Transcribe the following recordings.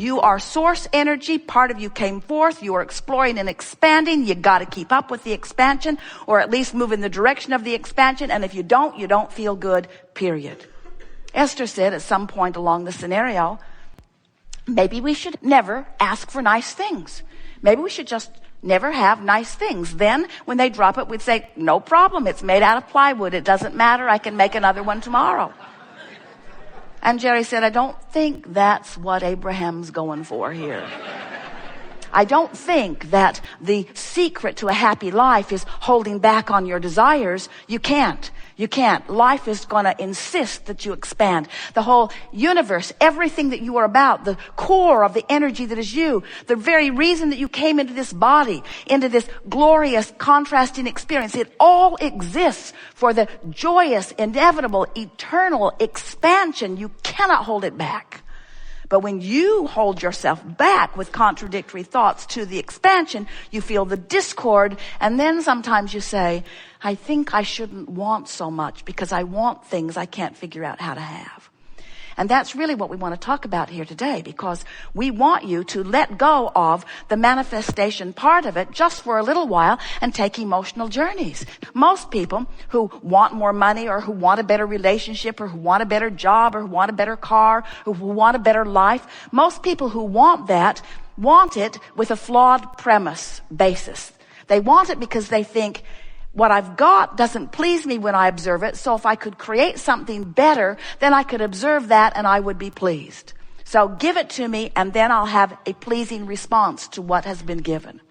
You are source energy. Part of you came forth. You are exploring and expanding. You got to keep up with the expansion, or at least move in the direction of the expansion. And if you don't feel good, period. Esther said at some point along the scenario, maybe we should never ask for nice things. Maybe we should just never have nice things. Then when they drop it, we'd say, no problem. It's made out of plywood. It doesn't matter. I can make another one tomorrow. And Jerry said, I don't think that's what Abraham's going for here. I don't think that the secret to a happy life is holding back on your desires. You can't. Life is going to insist that you expand. The whole universe, everything that you are about, the core of the energy that is you, the very reason that you came into this body, into this glorious contrasting experience, it all exists for the joyous, inevitable, eternal expansion. You cannot hold it back. But when you hold yourself back with contradictory thoughts to the expansion, you feel the discord, and then sometimes you say, I think I shouldn't want so much because I want things I can't figure out how to have. And that's really what we want to talk about here today, because we want you to let go of the manifestation part of it just for a little while and take emotional journeys. Most people who want more money, or who want a better relationship, or who want a better job, or who want a better car, or who want a better life, most people who want that want it with a flawed premise basis. They want it because they think, what I've got doesn't please me when I observe it, so if I could create something better, then I could observe that and I would be pleased. So give it to me, and then I'll have a pleasing response to what has been given.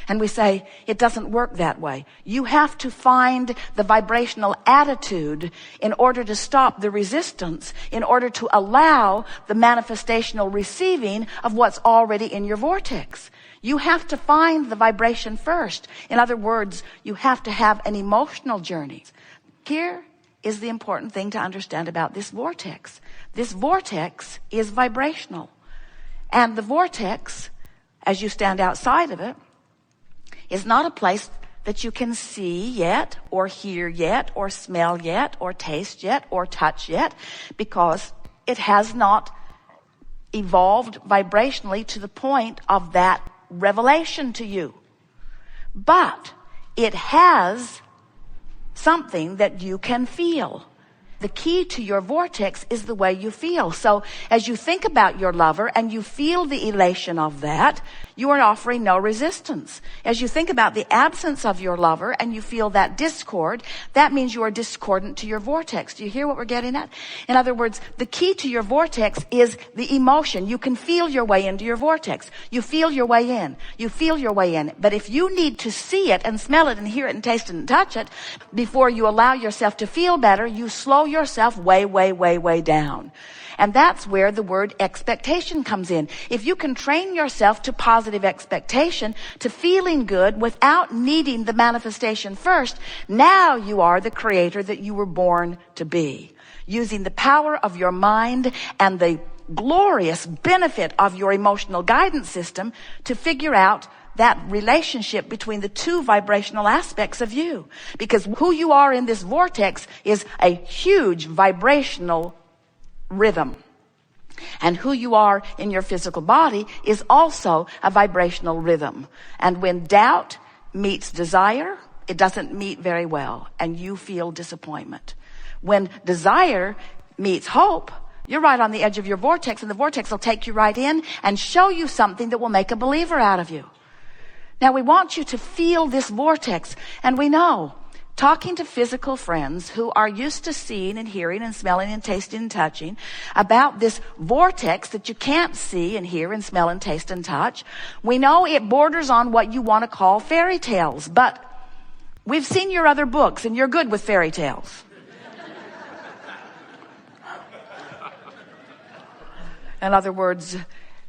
And we say, it doesn't work that way. You have to find the vibrational attitude in order to stop the resistance, in order to allow the manifestational receiving of what's already in your vortex. You have to find the vibration first. In other words, you have to have an emotional journey. Here is the important thing to understand about this vortex. This vortex is vibrational. And the vortex, as you stand outside of it, is not a place that you can see yet, or hear yet, or smell yet, or taste yet, or touch yet, because it has not evolved vibrationally to the point of that revelation to you. But it has something that you can feel. The key to your vortex is the way you feel. So as you think about your lover and you feel the elation of that, you are offering no resistance. As you think about the absence of your lover and you feel that discord, that means you are discordant to your vortex. Do you hear what we're getting at? In other words, the key to your vortex is the emotion. You can feel your way into your vortex. You feel your way in. You feel your way in. But if you need to see it and smell it and hear it and taste it and touch it before you allow yourself to feel better, you slow yourself way down. And that's where the word expectation comes in. If you can train yourself to positive expectation, to feeling good without needing the manifestation first, now you are the creator that you were born to be. Using the power of your mind and the glorious benefit of your emotional guidance system to figure out that relationship between the two vibrational aspects of you. Because who you are in this vortex is a huge vibrational rhythm. And who you are in your physical body is also a vibrational rhythm. And when doubt meets desire, it doesn't meet very well, and you feel disappointment. When desire meets hope, you're right on the edge of your vortex, and the vortex will take you right in and show you something that will make a believer out of you. Now, we want you to feel this vortex, and we know, talking to physical friends who are used to seeing and hearing and smelling and tasting and touching about this vortex that you can't see and hear and smell and taste and touch, we know it borders on what you want to call fairy tales, but we've seen your other books, and you're good with fairy tales. In other words,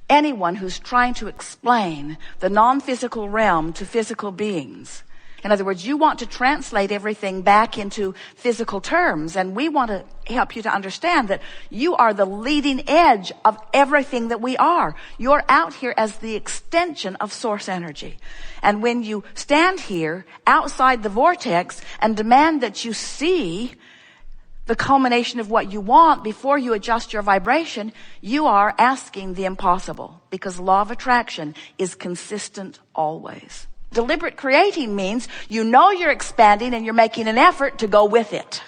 anyone who's trying to explain the non-physical realm to physical beings. In other words, you want to translate everything back into physical terms, and we want to help you to understand that you are the leading edge of everything that we are. You're out here as the extension of source energy. And when you stand here outside the vortex and demand that you see the culmination of what you want, before you adjust your vibration, you are asking the impossible, because law of attraction is consistent always. Deliberate creating means you know you're expanding and you're making an effort to go with it.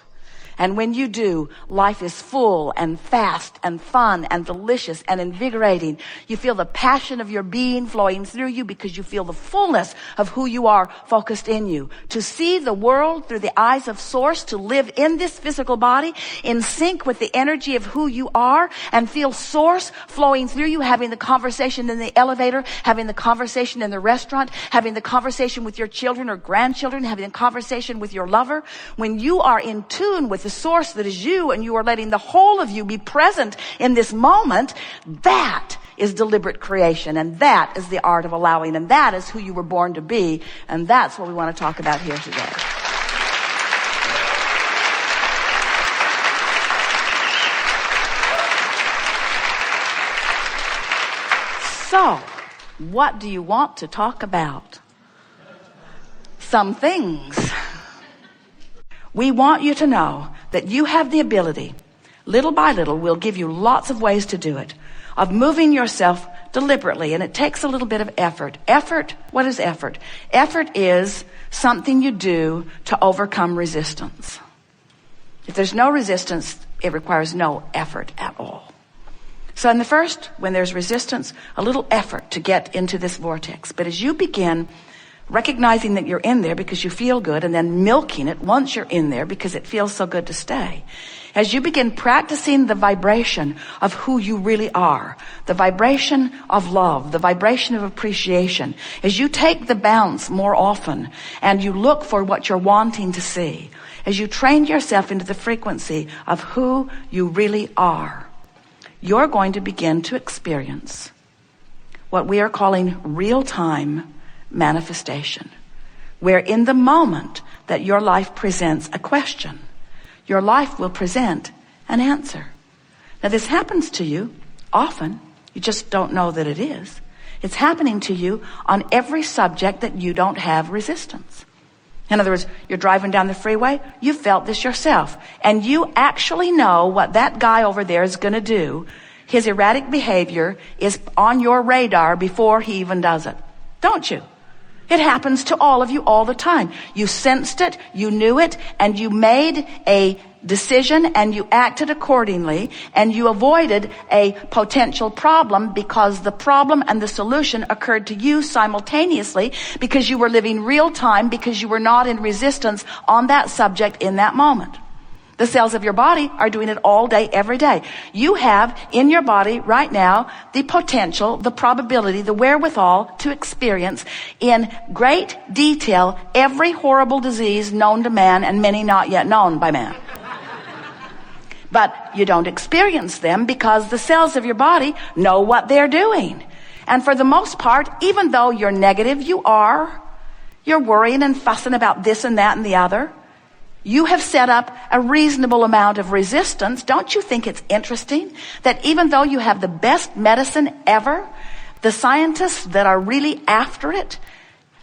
And when you do, life is full and fast and fun and delicious and invigorating. You feel the passion of your being flowing through you because you feel the fullness of who you are focused in you. To see the world through the eyes of Source, to live in this physical body in sync with the energy of who you are, and feel Source flowing through you, having the conversation in the elevator, having the conversation in the restaurant, having the conversation with your children or grandchildren, having a conversation with your lover. When you are in tune with the Source that is you, and you are letting the whole of you be present in this moment, that is deliberate creation, and that is the art of allowing, and that is who you were born to be, and that's what we want to talk about here today. So, what do you want to talk about? Some things. We want you to know that you have the ability, little by little, we'll give you lots of ways to do it, of moving yourself deliberately, and it takes a little bit of effort. Effort, what is effort? Effort is something you do to overcome resistance. If there's no resistance, it requires no effort at all. So in the first, when there's resistance, a little effort to get into this vortex. But as you begin recognizing that you're in there because you feel good, and then milking it once you're in there because it feels so good to stay. As you begin practicing the vibration of who you really are, the vibration of love, the vibration of appreciation, as you take the bounce more often and you look for what you're wanting to see, as you train yourself into the frequency of who you really are, you're going to begin to experience what we are calling real-time manifestation, where in the moment that your life presents a question, your life will present an answer. Now this happens to you often, you just don't know that it is. It's happening to you on every subject that you don't have resistance. In other words, you're driving down the freeway, you felt this yourself, and you actually know what that guy over there is going to do. His erratic behavior is on your radar before he even does it. Don't you? It happens to all of you all the time. You sensed it, you knew it, and you made a decision and you acted accordingly, and you avoided a potential problem because the problem and the solution occurred to you simultaneously, because you were living real time, because you were not in resistance on that subject in that moment. The cells of your body are doing it all day, every day. You have in your body right now the potential, the probability, the wherewithal to experience in great detail every horrible disease known to man and many not yet known by man. But you don't experience them because the cells of your body know what they're doing. And for the most part, even though you're negative, you're worrying and fussing about this and that and the other, you have set up a reasonable amount of resistance. Don't you think it's interesting that even though you have the best medicine ever, the scientists that are really after it,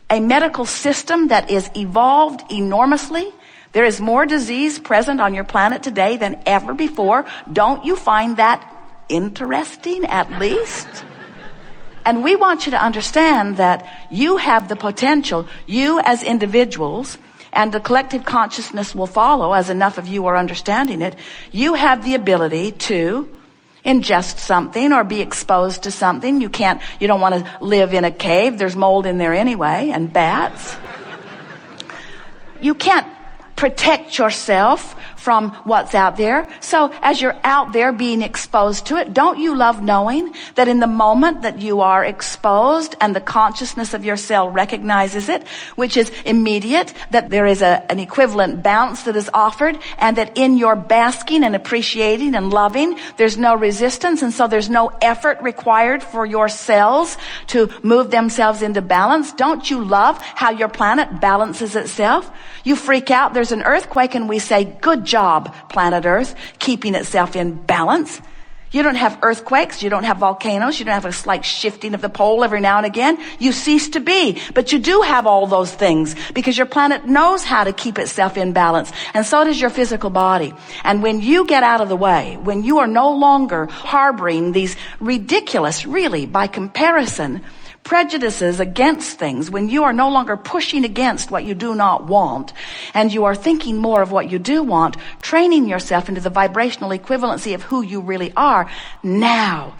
a medical system that is evolved enormously, there is more disease present on your planet today than ever before. Don't you find that interesting, at least? And we want you to understand that you have the potential, you as individuals, and the collective consciousness will follow as enough of you are understanding it. You have the ability to ingest something or be exposed to something. You don't want to live in a cave. There's mold in there anyway, and bats. You can't protect yourself from what's out there. So as you're out there being exposed to it, don't you love knowing that in the moment that you are exposed and the consciousness of your cell recognizes it, which is immediate, that there is an equivalent bounce that is offered, and that in your basking and appreciating and loving, there's no resistance, and so there's no effort required for your cells to move themselves into balance? Don't you love how your planet balances itself? You freak out, there's an earthquake, and we say, good job, planet Earth, keeping itself in balance. You don't have earthquakes. You don't have volcanoes. You don't have a slight shifting of the pole every now and again. You cease to be. But you do have all those things because your planet knows how to keep itself in balance. And so does your physical body. And when you get out of the way, when you are no longer harboring these ridiculous, really, by comparison, prejudices against things, when you are no longer pushing against what you do not want, and you are thinking more of what you do want, training yourself into the vibrational equivalency of who you really are, now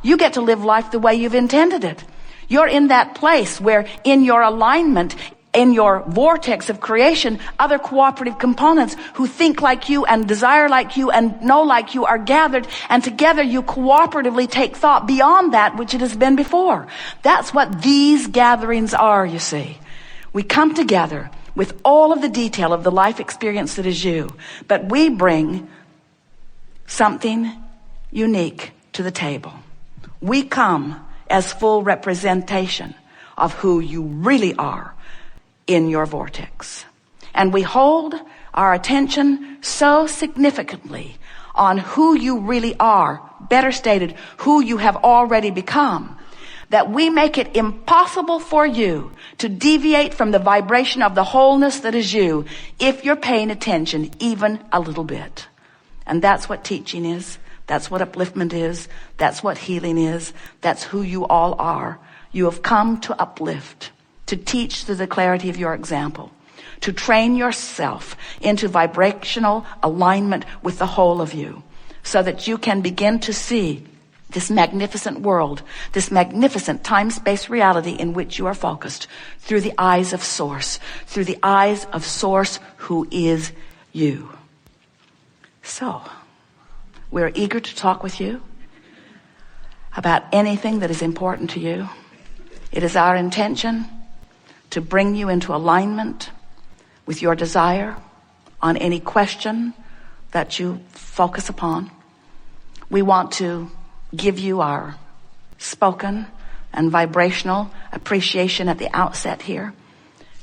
you get to live life the way you've intended it. You're in that place where in your alignment, in your vortex of creation, other cooperative components who think like you and desire like you and know like you are gathered, and together you cooperatively take thought beyond that which it has been before. That's what these gatherings are, you see. We come together with all of the detail of the life experience that is you, but we bring something unique to the table. We come as full representation of who you really are in your vortex. And we hold our attention so significantly on who you really are, better stated, who you have already become, that we make it impossible for you to deviate from the vibration of the wholeness that is you if you're paying attention even a little bit. And that's what teaching is. That's what upliftment is. That's what healing is. That's who you all are. You have come to uplift, to teach through the clarity of your example, to train yourself into vibrational alignment with the whole of you, so that you can begin to see this magnificent world, this magnificent time-space reality in which you are focused through the eyes of Source, through the eyes of Source who is you. So, we're eager to talk with you about anything that is important to you. It is our intention to bring you into alignment with your desire on any question that you focus upon. We want to give you our spoken and vibrational appreciation at the outset here,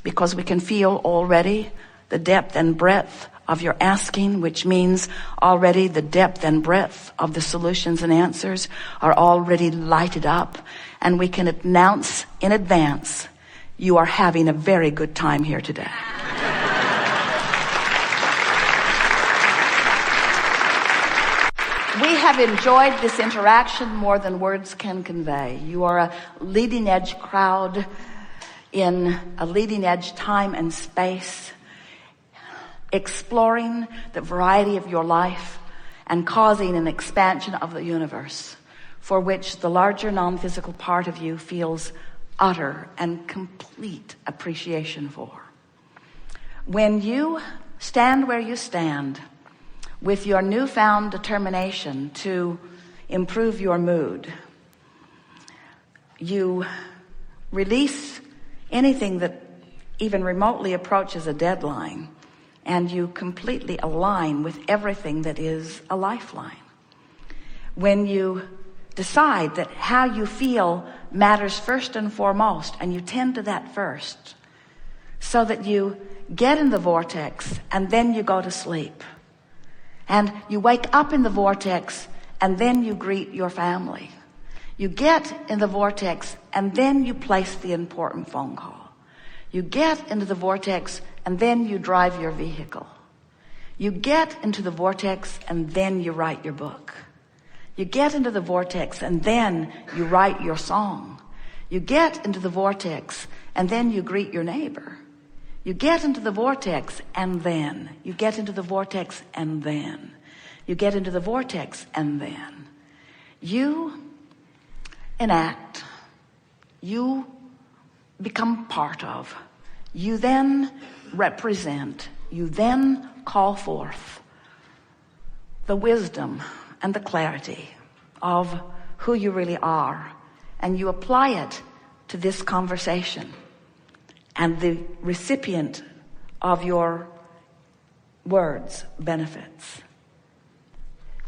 because we can feel already the depth and breadth of your asking, which means already the depth and breadth of the solutions and answers are already lighted up, and we can announce in advance you are having a very good time here today. We have enjoyed this interaction more than words can convey. You are a leading edge crowd in a leading edge time and space, exploring the variety of your life and causing an expansion of the universe for which the larger non-physical part of you feels utter and complete appreciation for. When you stand where you stand with your newfound determination to improve your mood, you release anything that even remotely approaches a deadline, and you completely align with everything that is a lifeline. When you decide that how you feel matters first and foremost, and you tend to that first, so that you get in the vortex and then you go to sleep, and you wake up in the vortex and then you greet your family. You get in the vortex and then you place the important phone call. You get into the vortex and then you drive your vehicle. You get into the vortex and then you write your book. You get into the vortex and then you write your song. You get into the vortex and then you greet your neighbor. You get into the vortex and then you get into the vortex and then you get into the vortex and then you enact, you become part of, you then represent, you then call forth the wisdom and the clarity of who you really are, and you apply it to this conversation, and the recipient of your words benefits.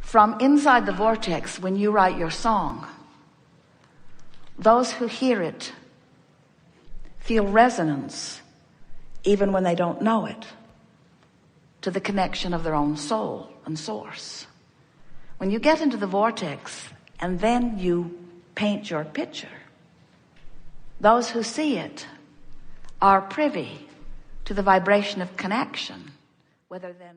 From inside the vortex, when you write your song, those who hear it feel resonance even when they don't know it, to the connection of their own soul and source. When you get into the vortex and then you paint your picture, those who see it are privy to the vibration of connection, whether then